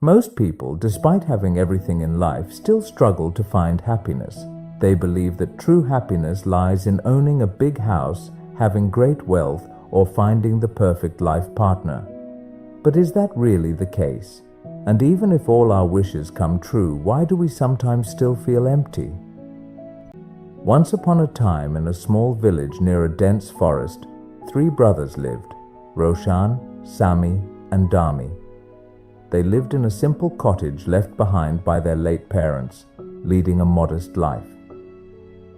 Most people, despite having everything in life, still struggle to find happiness. They believe that true happiness lies in owning a big house, having great wealth, or finding the perfect life partner. But is that really the case? And even if all our wishes come true, why do we sometimes still feel empty? Once upon a time, in a small village near a dense forest, 3 brothers lived: Roshan, Sami, and Dami. They lived in a simple cottage left behind by their late parents, leading a modest life.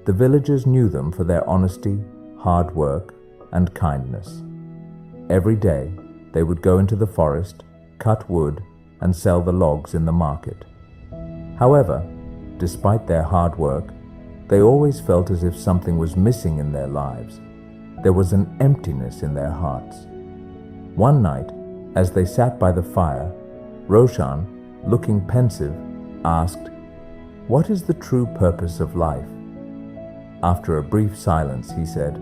The villagers knew them for their honesty, hard work, and kindness. Every day, they would go into the forest, cut wood, and sell the logs in the market. However, despite their hard work, they always felt as if something was missing in their lives. There was an emptiness in their hearts. One night, as they sat by the fire, Roshan, looking pensive, asked, "What is the true purpose of life?" After a brief silence, he said,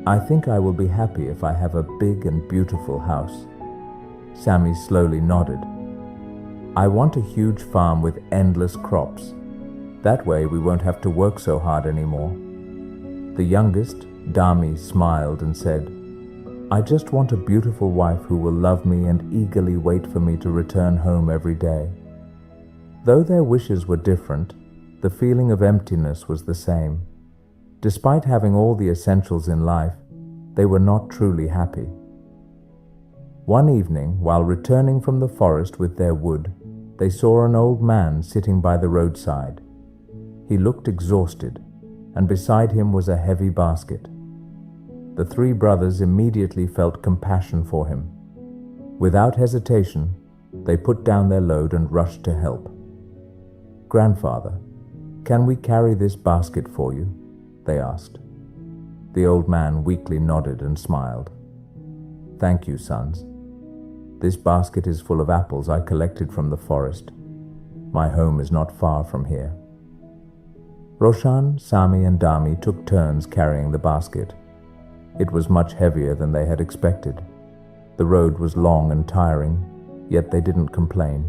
"I think I will be happy if I have a big and beautiful house." Sami slowly nodded. "I want a huge farm with endless crops. That way we won't have to work so hard anymore." The youngest, Dami, smiled and said, "I just want a beautiful wife who will love me and eagerly wait for me to return home every day." Though their wishes were different, the feeling of emptiness was the same. Despite having all the essentials in life, they were not truly happy. One evening, while returning from the forest with their wood, they saw an old man sitting by the roadside. He looked exhausted, and beside him was a heavy basket. The 3 brothers immediately felt compassion for him. Without hesitation, they put down their load and rushed to help. "Grandfather, can we carry this basket for you?" they asked. The old man weakly nodded and smiled. "Thank you, sons. This basket is full of apples I collected from the forest. My home is not far from here." Roshan, Sami, and Dami took turns carrying the basket. It was much heavier than they had expected. The road was long and tiring, yet they didn't complain.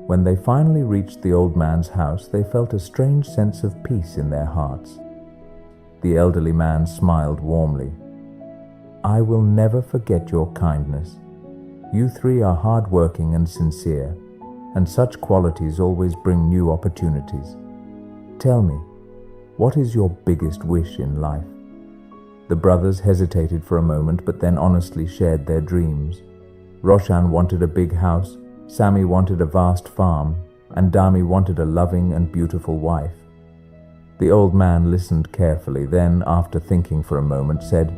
When they finally reached the old man's house, they felt a strange sense of peace in their hearts. The elderly man smiled warmly. "I will never forget your kindness. You 3 are hard-working and sincere, and such qualities always bring new opportunities. Tell me, what is your biggest wish in life?" The brothers hesitated for a moment, but then honestly shared their dreams. Roshan wanted a big house, Sami wanted a vast farm, and Dami wanted a loving and beautiful wife. The old man listened carefully, then, after thinking for a moment, said,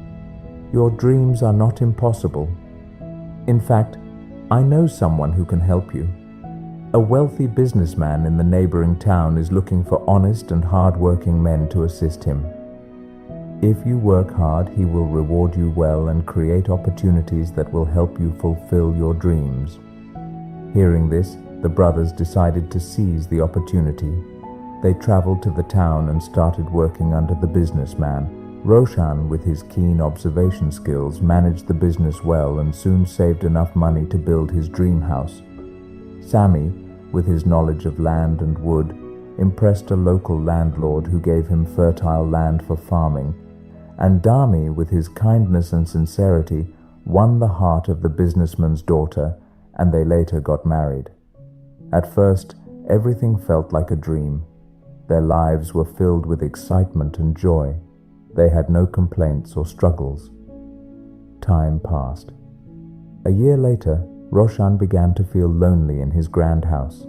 "Your dreams are not impossible. In fact, I know someone who can help you. A wealthy businessman in the neighboring town is looking for honest and hard-working men to assist him. If you work hard, he will reward you well and create opportunities that will help you fulfill your dreams." Hearing this, the brothers decided to seize the opportunity. They traveled to the town and started working under the businessman. Roshan, with his keen observation skills, managed the business well and soon saved enough money to build his dream house. Sami, with his knowledge of land and wood, impressed a local landlord who gave him fertile land for farming, and Dami, with his kindness and sincerity, won the heart of the businessman's daughter, and they later got married. At first, everything felt like a dream. Their lives were filled with excitement and joy. They had no complaints or struggles. Time passed. A year later, Roshan began to feel lonely in his grand house.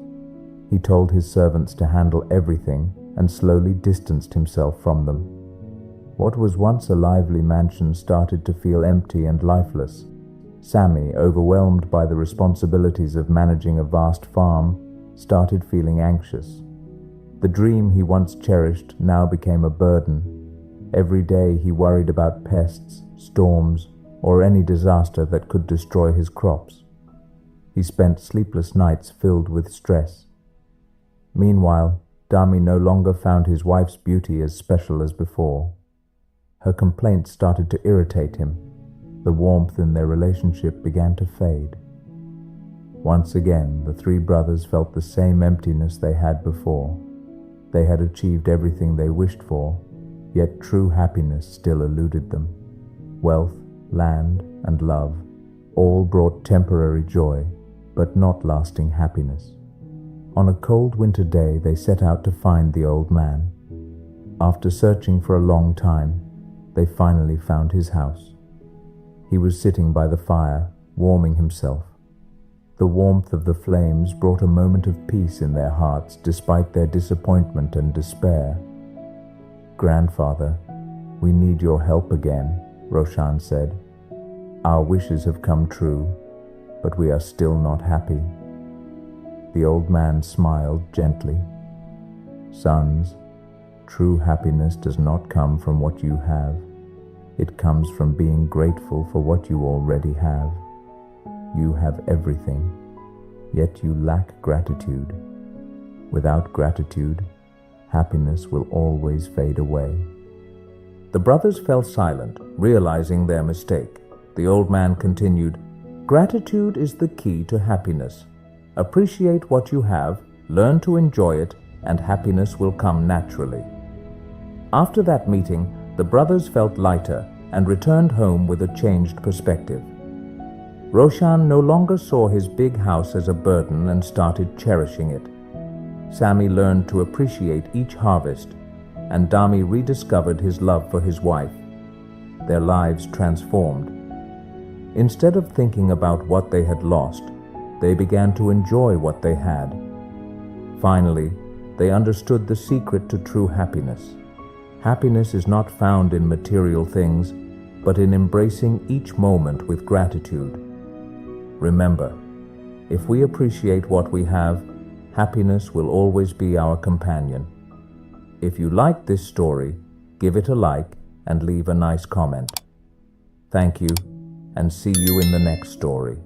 He told his servants to handle everything and slowly distanced himself from them. What was once a lively mansion started to feel empty and lifeless. Sami, overwhelmed by the responsibilities of managing a vast farm, started feeling anxious. The dream he once cherished now became a burden. Every day he worried about pests, storms, or any disaster that could destroy his crops. He spent sleepless nights filled with stress. Meanwhile, Dami no longer found his wife's beauty as special as before. Her complaints started to irritate him. The warmth in their relationship began to fade. Once again, the three brothers felt the same emptiness they had before. They had achieved everything they wished for, yet true happiness still eluded them. Wealth, land, and love all brought temporary joy, but not lasting happiness. On a cold winter day, they set out to find the old man. After searching for a long time, they finally found his house. He was sitting by the fire, warming himself. The warmth of the flames brought a moment of peace in their hearts despite their disappointment and despair. "Grandfather, we need your help again," Roshan said. "Our wishes have come true, but we are still not happy." The old man smiled gently. "Sons, true happiness does not come from what you have. It comes from being grateful for what you already have. You have everything, yet you lack gratitude. Without gratitude, happiness will always fade away." The brothers fell silent, realizing their mistake. The old man continued, "Gratitude is the key to happiness. Appreciate what you have, learn to enjoy it, and happiness will come naturally." After that meeting, the brothers felt lighter and returned home with a changed perspective. Roshan no longer saw his big house as a burden and started cherishing it. Sammy learned to appreciate each harvest, and Dami rediscovered his love for his wife. Their lives transformed. Instead of thinking about what they had lost, they began to enjoy what they had. Finally, they understood the secret to true happiness. Happiness is not found in material things, but in embracing each moment with gratitude. Remember, if we appreciate what we have, happiness will always be our companion. If you like this story, give it a like and leave a nice comment. Thank you, and see you in the next story.